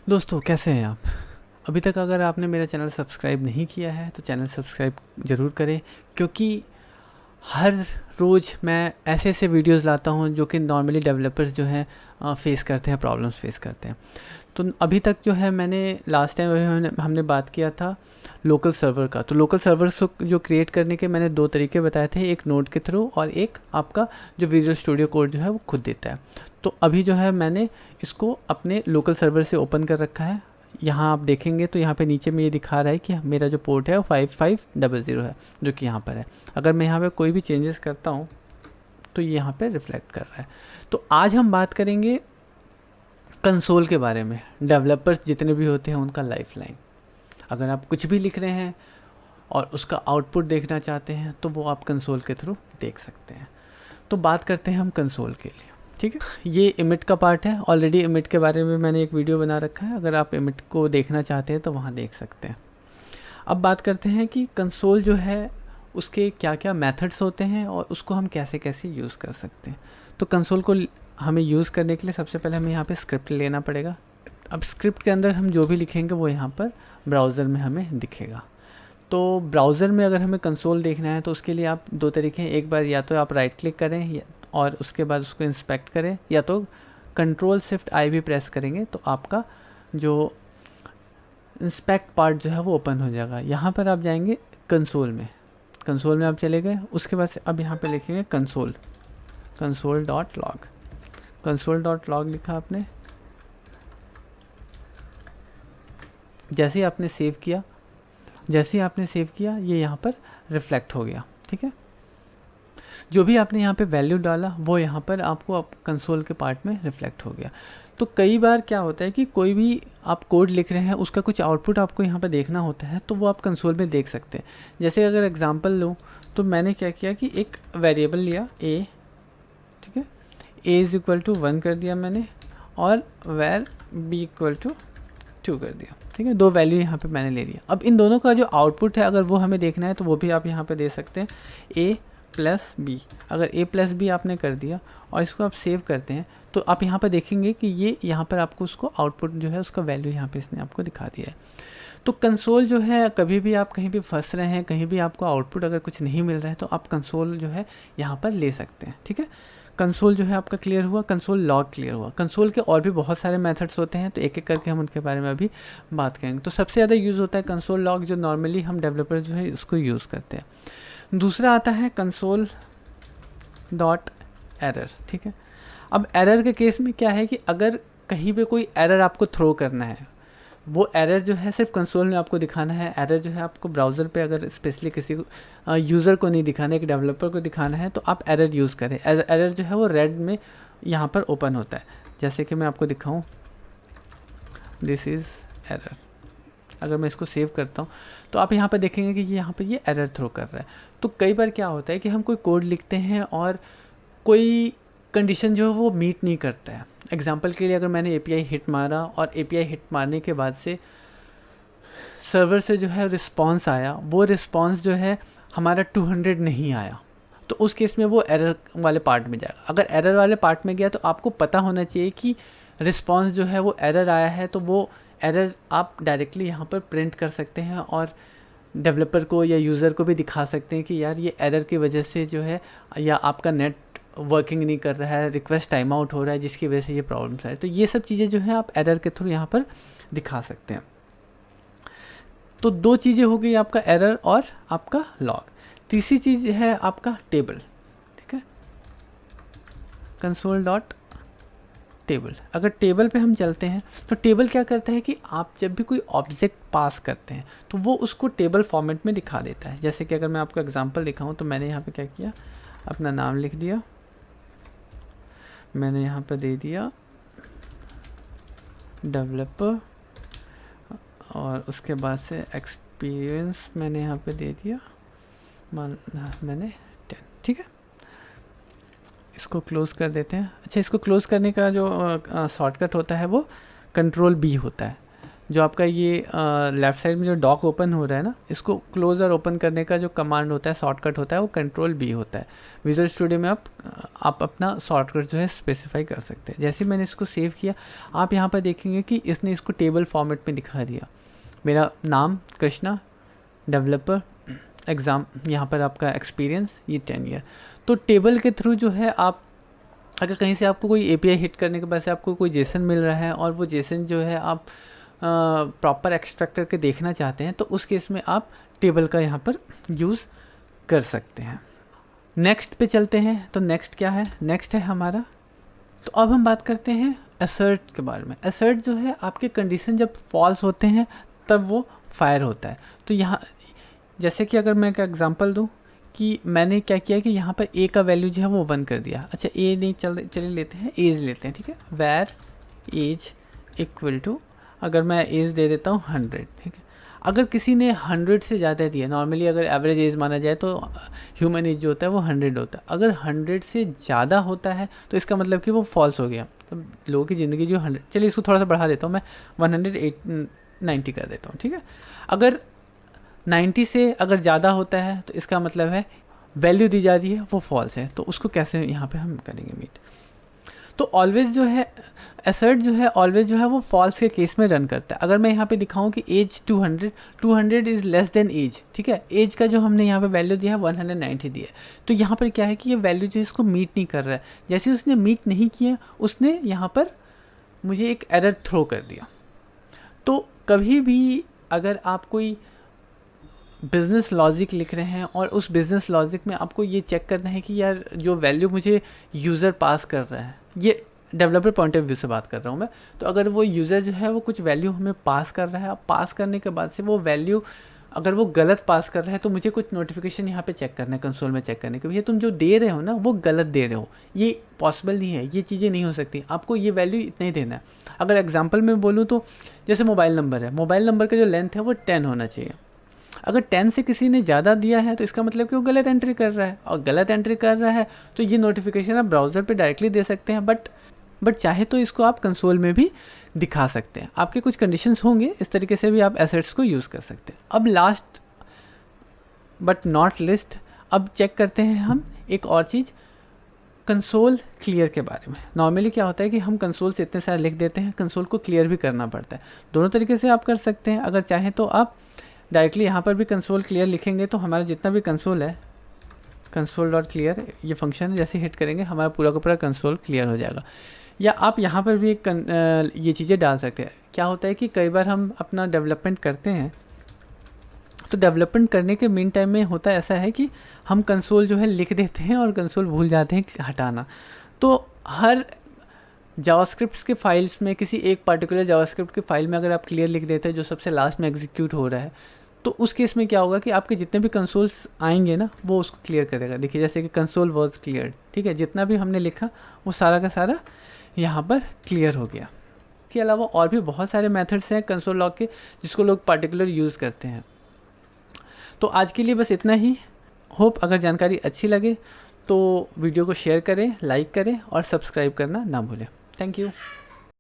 दोस्तों कैसे हैं आप। अभी तक अगर आपने मेरा चैनल सब्सक्राइब नहीं किया है तो चैनल सब्सक्राइब ज़रूर करें, क्योंकि हर रोज़ मैं ऐसे ऐसे वीडियोस लाता हूं जो कि नॉर्मली डेवलपर्स जो हैं फेस करते हैं, प्रॉब्लम्स फेस करते हैं। तो अभी तक जो है मैंने लास्ट टाइम हमने बात किया था लोकल सर्वर का। तो लोकल सर्वर्स जो क्रिएट करने के मैंने दो तरीके बताए थे, एक नोड के थ्रू और एक आपका जो विजुअल स्टूडियो कोड जो है वो खुद देता है। तो अभी जो है मैंने इसको अपने लोकल सर्वर से ओपन कर रखा है। यहाँ आप देखेंगे तो यहाँ पे नीचे में ये दिखा रहा है कि मेरा जो पोर्ट है वो 5500 है, जो कि यहाँ पर है। अगर मैं यहाँ पे कोई भी चेंजेस करता हूँ तो ये यहाँ पे रिफ्लेक्ट कर रहा है। तो आज हम बात करेंगे कंसोल के बारे में। डेवलपर्स जितने भी होते हैं उनका लाइफलाइन, अगर आप कुछ भी लिख रहे हैं और उसका आउटपुट देखना चाहते हैं तो वो आप कंसोल के थ्रू देख सकते हैं। तो बात करते हैं हम कंसोल के लिए, ठीक है। ये इमिट का पार्ट है। ऑलरेडी इमिट के बारे में मैंने एक वीडियो बना रखा है, अगर आप इमिट को देखना चाहते हैं तो वहाँ देख सकते हैं। अब बात करते हैं कि कंसोल जो है उसके क्या क्या मेथड्स होते हैं और उसको हम कैसे कैसे यूज़ कर सकते हैं। तो कंसोल को हमें यूज़ करने के लिए सबसे पहले हमें यहाँ पे स्क्रिप्ट लेना पड़ेगा। अब स्क्रिप्ट के अंदर हम जो भी लिखेंगे वो यहाँ पर ब्राउज़र में हमें दिखेगा। तो ब्राउज़र में अगर हमें कंसोल देखना है तो उसके लिए आप दो तरीके हैं। एक बार या तो आप राइट क्लिक करें और उसके बाद उसको इंस्पेक्ट करें, या तो Ctrl+Shift+I भी प्रेस करेंगे तो आपका जो इंस्पेक्ट पार्ट जो है वो ओपन हो जाएगा। यहाँ पर आप जाएंगे कंसोल में, कंसोल में आप चले गए। उसके बाद से अब यहाँ पे लिखेंगे console.log। console.log लिखा आपने। जैसे ही आपने सेव किया ये यहाँ पर रिफ्लेक्ट हो गया, ठीक है। जो भी आपने यहाँ पे वैल्यू डाला वो यहाँ पर आपको कंसोल के पार्ट में रिफ्लेक्ट हो गया। तो कई बार क्या होता है कि कोई भी आप कोड लिख रहे हैं उसका कुछ आउटपुट आपको यहाँ पर देखना होता है, तो वो आप कंसोल में देख सकते हैं। जैसे अगर एग्जांपल लूँ तो मैंने क्या किया कि एक वेरिएबल लिया a, ठीक है, a = 1 कर दिया मैंने, और where b = 2 कर दिया, ठीक है। दो वैल्यू यहाँ पे मैंने ले लिया। अब इन दोनों का जो आउटपुट है अगर वो हमें देखना है तो वो भी आप यहाँ पे दे सकते हैं, a+b। अगर a+b आपने कर दिया और इसको आप सेव करते हैं तो आप यहाँ पर देखेंगे कि ये यहाँ पर आपको उसको आउटपुट जो है उसका वैल्यू यहाँ पे इसने आपको दिखा दिया है। तो कंसोल जो है, कभी भी आप कहीं भी फंस रहे हैं, कहीं भी आपको आउटपुट अगर कुछ नहीं मिल रहा है तो आप कंसोल जो है यहाँ पर ले सकते हैं, ठीक है। कंसोल जो है आपका क्लियर हुआ, कंसोल लॉग क्लियर हुआ। कंसोल के और भी बहुत सारे मेथड्स होते हैं, तो एक एक करके हम उनके बारे में अभी बात करेंगे। तो सबसे ज़्यादा यूज़ होता है कंसोल लॉग, जो नॉर्मली हम डेवलपर जो है उसको यूज़ करते हैं। दूसरा आता है console.error, ठीक है। अब एरर के केस में क्या है कि अगर कहीं पे कोई एरर आपको थ्रो करना है, वो एरर जो है सिर्फ कंसोल में आपको दिखाना है। एरर जो है आपको ब्राउज़र पे अगर स्पेशली किसी को यूज़र को नहीं दिखाना है, एक डेवलपर को दिखाना है, तो आप एरर यूज़ करें। एरर जो है वो रेड में यहाँ पर ओपन होता है। जैसे कि मैं आपको दिखाऊं, दिस इज़ एरर। अगर मैं इसको सेव करता हूँ तो आप यहाँ पर देखेंगे कि यहाँ पर ये एरर थ्रो कर रहा है। तो कई बार क्या होता है कि हम कोई कोड लिखते हैं और कोई कंडीशन जो है वो मीट नहीं करता है। एग्जाम्पल के लिए अगर मैंने API हिट मारा और API हिट मारने के बाद से सर्वर से जो है रिस्पांस आया, वो रिस्पांस जो है हमारा 200 नहीं आया, तो उस केस में वो एरर वाले पार्ट में जाएगा। अगर एरर वाले पार्ट में गया तो आपको पता होना चाहिए कि रिस्पांस जो है वो एरर आया है, तो वो एरर आप डायरेक्टली यहाँ पर प्रिंट कर सकते हैं और डेवलपर को या यूज़र को भी दिखा सकते हैं कि यार ये एरर की वजह से जो है, या आपका नेट वर्किंग नहीं कर रहा है, रिक्वेस्ट टाइम आउट हो रहा है, जिसकी वजह से ये प्रॉब्लम्स है। तो ये सब चीज़ें जो है आप एरर के थ्रू यहाँ पर दिखा सकते हैं। तो दो चीज़ें हो गई, आपका एरर और आपका लॉग। तीसरी चीज़ है आपका टेबल, ठीक है, console.table। अगर टेबल पे हम चलते हैं तो टेबल क्या करता है कि आप जब भी कोई ऑब्जेक्ट पास करते हैं तो वो उसको टेबल फॉर्मेट में दिखा देता है। जैसे कि अगर मैं आपको एग्जांपल दिखाऊं तो मैंने यहाँ पे क्या किया, अपना नाम लिख दिया, मैंने यहाँ पर दे दिया डेवलपर, और उसके बाद से एक्सपीरियंस मैंने यहाँ पे दे दिया, मैंने 10, ठीक है। इसको क्लोज़ कर देते हैं। अच्छा, इसको क्लोज़ करने का जो शॉर्टकट होता है वो Ctrl+B होता है। जो आपका ये लेफ़्ट साइड में जो डॉक ओपन हो रहा है ना, इसको क्लोज और ओपन करने का जो कमांड होता है, शॉर्टकट होता है, वो कंट्रोल बी होता है। विजुअल स्टूडियो में आप अपना शॉर्टकट जो है स्पेसिफाई कर सकते हैं। जैसे मैंने इसको सेव किया, आप यहाँ पर देखेंगे कि इसने इसको टेबल फॉर्मेट में दिखा दिया। मेरा नाम कृष्णा, डेवलपर, एग्ज़ाम, यहाँ पर आपका एक्सपीरियंस ये 10 ईयर। तो टेबल के थ्रू जो है आप अगर कहीं से आपको कोई एपीआई हिट करने के बाद से आपको कोई जेसन मिल रहा है और वो जेसन जो है आप प्रॉपर एक्सट्रैक्ट करके देखना चाहते हैं, तो उस केस में आप टेबल का यहाँ पर यूज़ कर सकते हैं। नेक्स्ट पे चलते हैं। तो नेक्स्ट क्या है? नेक्स्ट है हमारा, तो अब हम बात करते हैं असर्ट के बारे में। असर्ट जो है आपके कंडीशन जब फॉल्स होते हैं तब वो फायर होता है। तो यहाँ जैसे कि अगर मैं एक एग्जांपल दूँ कि मैंने क्या किया कि यहाँ पर ए का वैल्यू जो है वो 1 कर दिया। अच्छा, ए नहीं, चलिए लेते हैं एज लेते हैं, ठीक है। वैर एज इक्वल टू, अगर मैं एज दे देता हूँ 100, ठीक है। अगर किसी ने 100 से ज़्यादा दिया, नॉर्मली अगर एवरेज एज माना जाए तो ह्यूमन एज जो होता है वो 100 होता है। अगर 100 से ज़्यादा होता है तो इसका मतलब कि वो फॉल्स हो गया। तो लोगों की ज़िंदगी जो 100, चलिए इसको थोड़ा सा बढ़ा देता हूँ मैं, 190 कर देता हूँ, ठीक है। अगर 90 से अगर ज़्यादा होता है तो इसका मतलब है वैल्यू दी जा रही है वो फॉल्स है। तो उसको कैसे यहाँ पे हम करेंगे मीट। तो ऑलवेज जो है असर्ट जो है ऑलवेज जो है वो फॉल्स के केस में रन करता है। अगर मैं यहाँ पे दिखाऊं कि as 200 is less than as, ठीक है। एज का जो हमने यहाँ पे वैल्यू दिया है 190 दिया है। तो यहाँ पर क्या है कि ये वैल्यू जो है इसको मीट नहीं कर रहा है। जैसे उसने मीट नहीं किया, उसने यहाँ पर मुझे एक एरर थ्रो कर दिया। तो कभी भी अगर आप कोई बिज़नेस लॉजिक लिख रहे हैं और उस बिज़नेस लॉजिक में आपको ये चेक करना है कि यार जो वैल्यू मुझे यूज़र पास कर रहा है, ये डेवलपर पॉइंट ऑफ व्यू से बात कर रहा हूँ मैं, तो अगर वो यूज़र जो है वो कुछ वैल्यू हमें पास कर रहा है, अब पास करने के बाद से वो वैल्यू अगर वो गलत पास कर रहा है तो मुझे कुछ नोटिफिकेशन यहाँ पे चेक करना है, कंसोल में चेक करने के, भैया तुम जो दे रहे हो ना वो गलत दे रहे हो, ये पॉसिबल नहीं है, ये चीज़ें नहीं हो सकती, आपको ये वैल्यू इतना ही देना है। अगर एग्जाम्पल में बोलूँ तो जैसे मोबाइल नंबर है, मोबाइल नंबर का जो लेंथ है वो 10 होना चाहिए। अगर 10 से किसी ने ज़्यादा दिया है तो इसका मतलब कि वो गलत एंट्री कर रहा है, और गलत एंट्री कर रहा है तो ये नोटिफिकेशन आप ब्राउज़र पे डायरेक्टली दे सकते हैं, बट चाहे तो इसको आप कंसोल में भी दिखा सकते हैं। आपके कुछ कंडीशंस होंगे, इस तरीके से भी आप एसेट्स को यूज़ कर सकते हैं। अब लास्ट बट नॉट लिस्ट, अब चेक करते हैं हम एक और चीज़, कंसोल क्लियर के बारे में। नॉर्मली क्या होता है कि हम कंसोल से इतने सारे लिख देते हैं, कंसोल को क्लियर भी करना पड़ता है। दोनों तरीके से आप कर सकते हैं। अगर चाहें तो आप डायरेक्टली यहाँ पर भी कंसोल क्लियर लिखेंगे तो हमारा जितना भी कंसोल है, कंसोल डॉट क्लियर ये फंक्शन है, जैसे हिट करेंगे हमारा पूरा का पूरा कंसोल क्लियर हो जाएगा। या आप यहाँ पर भी ये चीज़ें डाल सकते हैं। क्या होता है कि कई बार हम अपना डेवलपमेंट करते हैं, तो डेवलपमेंट करने के मीन टाइम में होता है ऐसा है कि हम कंसोल जो है लिख देते हैं और कंसोल भूल जाते हैं हटाना। तो हर जावास्क्रिप्ट के फाइल्स में किसी एक पर्टिकुलर जावास्क्रिप्ट की फाइल में अगर आप क्लियर लिख देते हैं जो सबसे लास्ट में एग्जीक्यूट हो रहा है, तो उस केस में क्या होगा कि आपके जितने भी कंसोल्स आएंगे ना वो उसको क्लियर करेगा। देखिए जैसे कि कंसोल वॉज क्लियर, ठीक है, जितना भी हमने लिखा वो सारा का सारा यहाँ पर क्लियर हो गया। इसके अलावा और भी बहुत सारे मेथड्स हैं कंसोल लॉग के जिसको लोग पर्टिकुलर यूज़ करते हैं। तो आज के लिए बस इतना ही। होप अगर जानकारी अच्छी लगे तो वीडियो को शेयर करें, लाइक करें और सब्सक्राइब करना ना भूलें। Thank you.